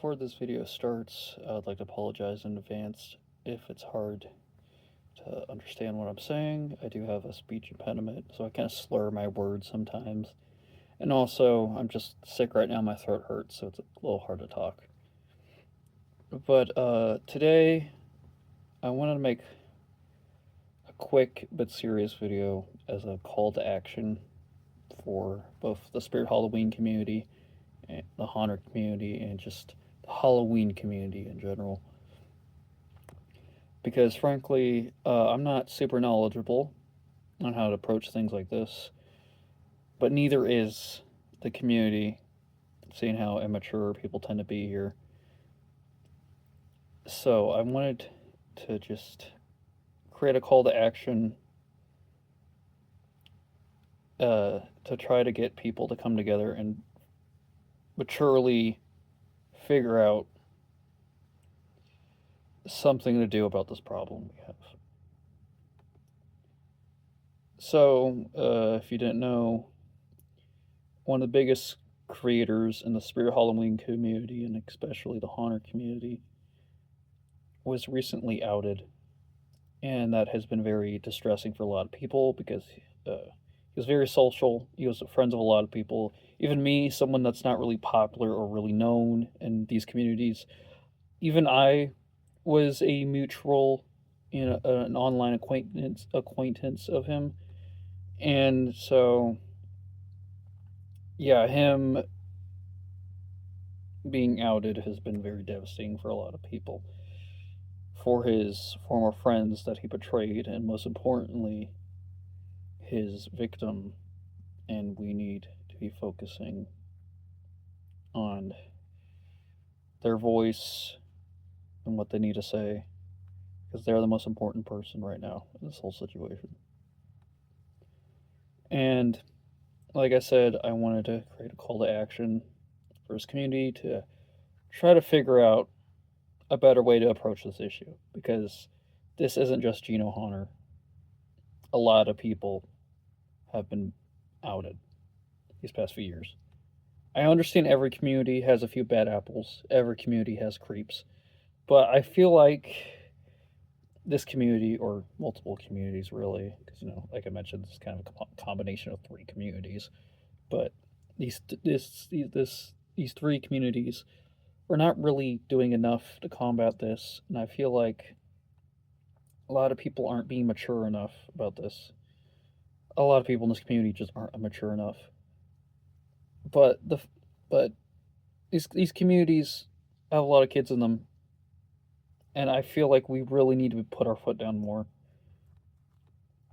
Before this video starts, I would like to apologize in advance if it's hard to understand what I'm saying. I do have a speech impediment, so I kind of slur my words sometimes. And also, I'm just sick right now, my throat hurts, so it's a little hard to talk. But today, I wanted to make a quick but serious video as a call to action for both the Spirit Halloween community, and the Haunter community, and just the Halloween community in general. Because frankly, I'm not super knowledgeable on how to approach things like this, but neither is the community, seeing how immature people tend to be here. So I wanted to just create a call to action to try to get people to come together and maturely figure out something to do about this problem we have. So, if you didn't know, one of the biggest creators in the Spirit Halloween community, and especially the Haunter community, was recently outed. And that has been very distressing for a lot of people because he was very social. He was friends of a lot of people. Even me, someone that's not really popular or really known in these communities, even I was a mutual, an online acquaintance of him. And so, yeah, him being outed has been very devastating for a lot of people. For his former friends that he betrayed, and most importantly, his victim. And we need to be focusing on their voice and what they need to say, because they're the most important person right now in this whole situation. And like I said, I wanted to create a call to action for his community to try to figure out a better way to approach this issue, because this isn't just Gino Haunter. A lot of people have been outed these past few years. I understand every community has a few bad apples, every community has creeps, but I feel like this community, or multiple communities really, because, like I mentioned, this is kind of a combination of three communities, but these three communities are not really doing enough to combat this, and I feel like a lot of people aren't being mature enough about this. A lot of people in this community just aren't mature enough. But these communities have a lot of kids in them, and I feel like we really need to put our foot down more.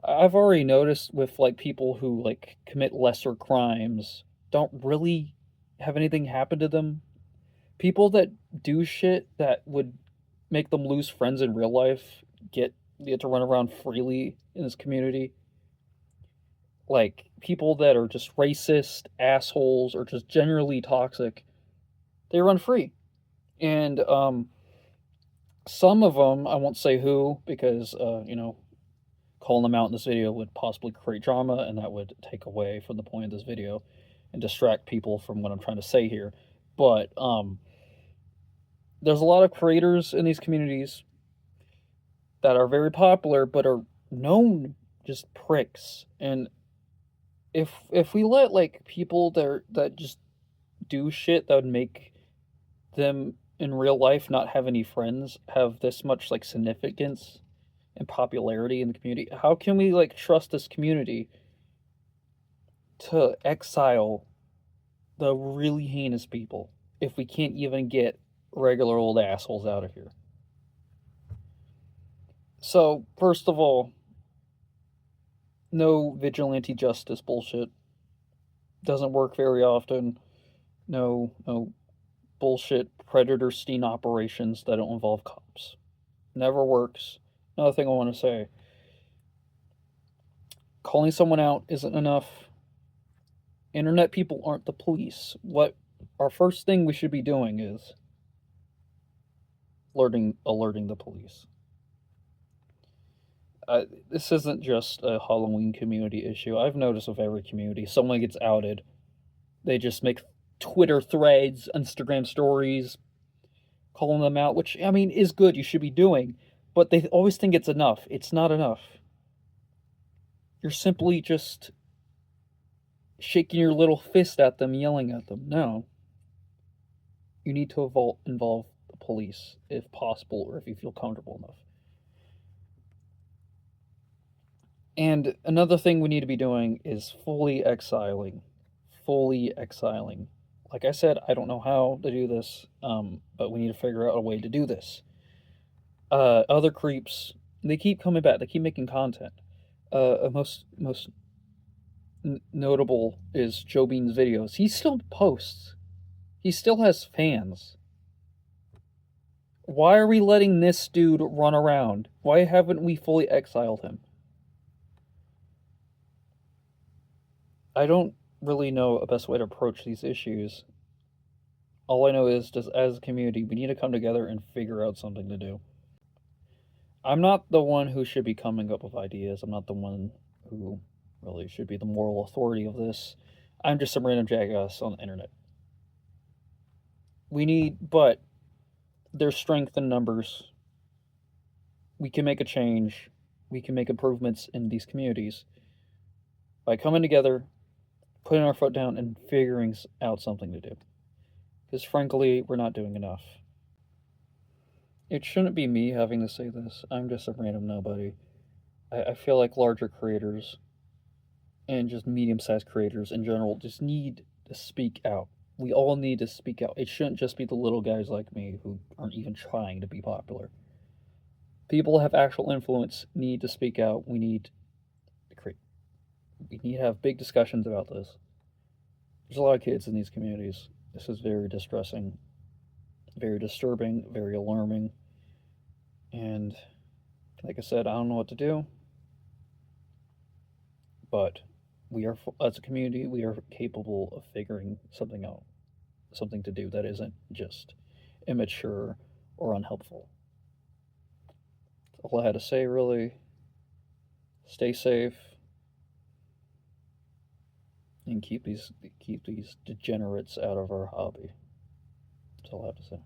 I've already noticed with like people who like commit lesser crimes don't really have anything happen to them. People that do shit that would make them lose friends in real life get to run around freely in this community. Like people that are just racist assholes or just generally toxic, they run free. And some of them, I won't say who, because calling them out in this video would possibly create drama, and that would take away from the point of this video and distract people from what I'm trying to say here. But there's a lot of creators in these communities that are very popular but are known just pricks. And if we let like people that just do shit that would make them in real life not have any friends have this much like significance and popularity in the community, how can we like trust this community to exile the really heinous people if we can't even get regular old assholes out of here? So, first of all, no vigilante justice bullshit. Doesn't work very often. No bullshit predator sting operations that don't involve cops. Never works. Another thing I want to say, calling someone out isn't enough. Internet people aren't the police. What our first thing we should be doing is alerting the police. This isn't just a Halloween community issue. I've noticed with every community, someone gets outed, they just make Twitter threads, Instagram stories, calling them out, which, I mean, is good, you should be doing, but they always think it's enough. It's not enough. You're simply just shaking your little fist at them, yelling at them. No. You need to involve the police if possible, or if you feel comfortable enough. And another thing we need to be doing is fully exiling. Fully exiling. Like I said, I don't know how to do this, but we need to figure out a way to do this. Other creeps, they keep coming back. They keep making content. Most notable is Joe Bean's videos. He still posts. He still has fans. Why are we letting this dude run around? Why haven't we fully exiled him? I don't really know a best way to approach these issues. All I know is, just as a community, we need to come together and figure out something to do. I'm not the one who should be coming up with ideas. I'm not the one who really should be the moral authority of this. I'm just some random jackass on the internet. But there's strength in numbers. We can make a change. We can make improvements in these communities by coming together, putting our foot down, and figuring out something to do. Because frankly, we're not doing enough. It shouldn't be me having to say this. I'm just a random nobody. I feel like larger creators and just medium-sized creators in general just need to speak out. We all need to speak out. It shouldn't just be the little guys like me who aren't even trying to be popular. People who have actual influence need to speak out. We need to have big discussions about this. There's a lot of kids in these communities. This is very distressing, very disturbing, very alarming. And like I said, I don't know what to do. But as a community, we are capable of figuring something out, something to do that isn't just immature or unhelpful. That's all I had to say, really. Stay safe and keep these degenerates out of our hobby. That's all I have to say.